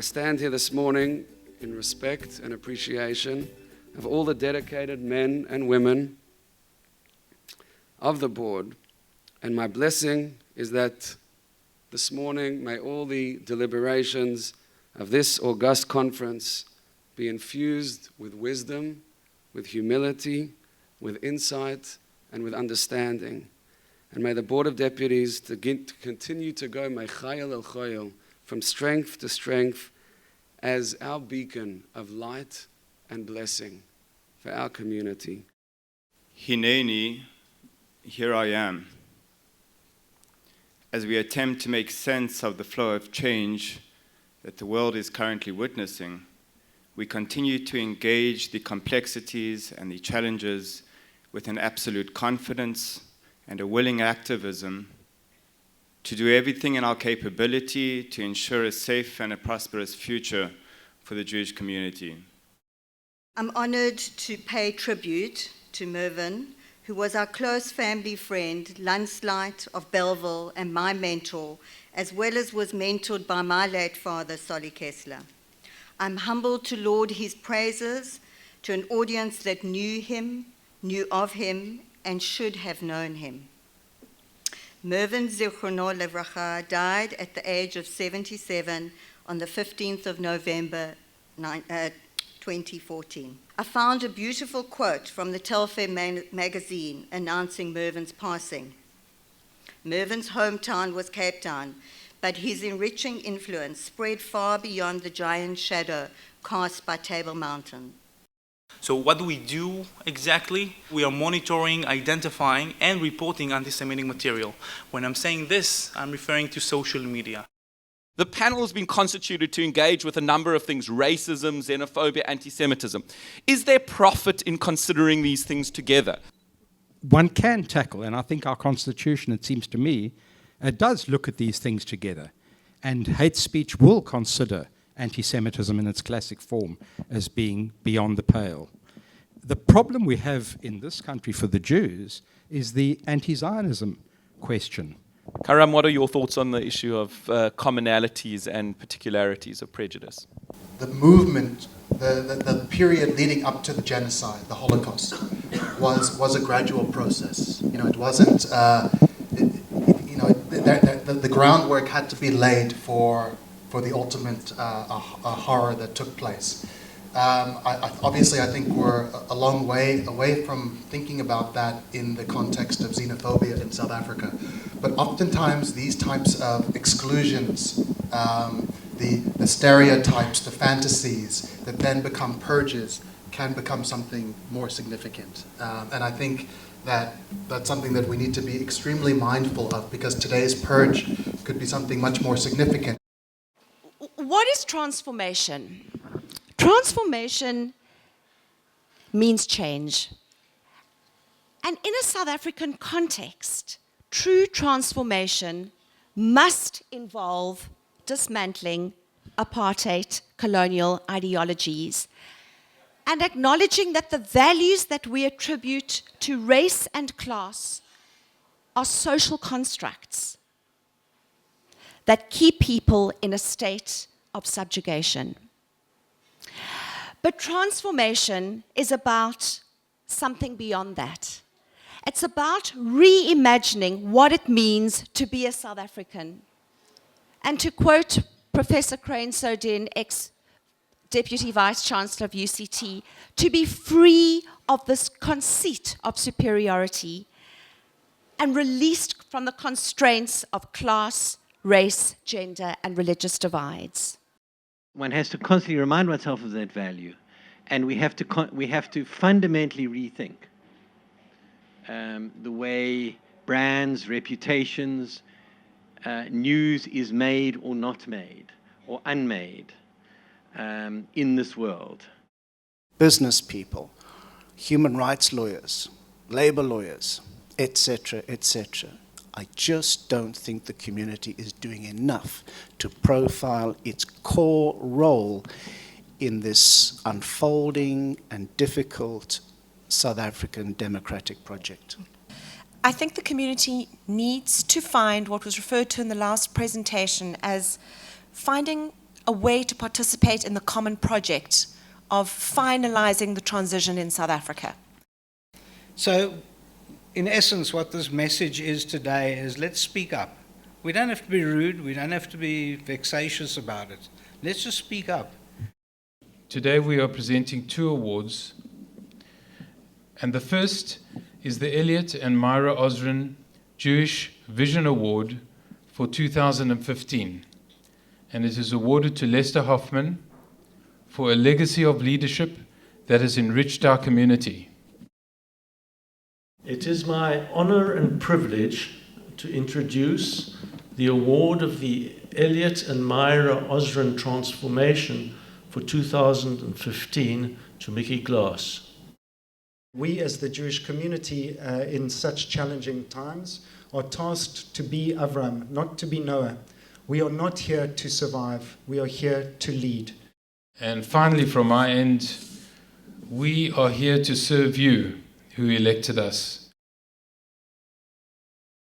stand here this morning in respect and appreciation of all the dedicated men and women of the board, and my blessing is that this morning may all the deliberations of this august conference be infused with wisdom, with humility, with insight, and with understanding. And may the Board of Deputies to continue to go mechayel el choyel, from strength to strength, as our beacon of light and blessing for our community. Hineini, here I am. As we attempt to make sense of the flow of change that the world is currently witnessing, we continue to engage the complexities and the challenges with an absolute confidence and a willing activism to do everything in our capability to ensure a safe and a prosperous future for the Jewish community. I'm honored to pay tribute to Mervyn, who was our close family friend, Landslight of Belleville, and my mentor, as well as was mentored by my late father, Solly Kessler. I'm humbled to laud his praises to an audience that knew him, knew of him, and should have known him. Mervyn Zichrono Levracha died at the age of 77 on the 15th of November 2014. I found a beautiful quote from the Telfair magazine announcing Mervyn's passing. Mervyn's hometown was Cape Town, but his enriching influence spread far beyond the giant shadow cast by Table Mountain. So what do we do exactly? We are monitoring, identifying, and reporting anti-Semitic material. When I'm saying this, I'm referring to social media. The panel has been constituted to engage with a number of things: racism, xenophobia, anti-Semitism. Is there profit in considering these things together? One can tackle, and I think our Constitution, it seems to me, does look at these things together. And hate speech will consider anti-Semitism in its classic form as being beyond the pale. The problem we have in this country for the Jews is the anti-Zionism question. Karam, what are your thoughts on the issue of commonalities and particularities of prejudice? The movement, the period leading up to the genocide, the Holocaust, was a gradual process. It wasn't, the groundwork had to be laid for the ultimate horror that took place. Obviously, I think we're a long way away from thinking about that in the context of xenophobia in South Africa. But oftentimes, these types of exclusions, the stereotypes, the fantasies that then become purges, can become something more significant. And I think that that's something that we need to be extremely mindful of, because today's purge could be something much more significant. What is transformation? Transformation means change. And in a South African context, true transformation must involve dismantling apartheid colonial ideologies and acknowledging that the values that we attribute to race and class are social constructs that keep people in a state of subjugation. But transformation is about something beyond that. It's about reimagining what it means to be a South African. And to quote Professor Crane Sodin, ex-Deputy Vice-Chancellor of UCT, to be free of this conceit of superiority and released from the constraints of class, race, gender, and religious divides. One has to constantly remind oneself of that value, and we have to fundamentally rethink the way brands, reputations, news is made or not made, or unmade in this world. Business people, human rights lawyers, labor lawyers, etc., etc. I just don't think the community is doing enough to profile its core role in this unfolding and difficult South African democratic project. I think the community needs to find what was referred to in the last presentation as finding a way to participate in the common project of finalizing the transition in South Africa. So, in essence, what this message is today is let's speak up. We don't have to be rude, we don't have to be vexatious about it. Let's just speak up. Today we are presenting 2 awards, and the first is the Elliot and Myra Osran Jewish Vision Award for 2015, and it is awarded to Lester Hoffman for a legacy of leadership that has enriched our community. It is my honor and privilege to introduce the award of the Elliot and Myra Osran Transformation for 2015 to Mickey Glass. We as the Jewish community in such challenging times are tasked to be Avram, not to be Noah. We are not here to survive, we are here to lead. And finally, from my end, we are here to serve you who elected us.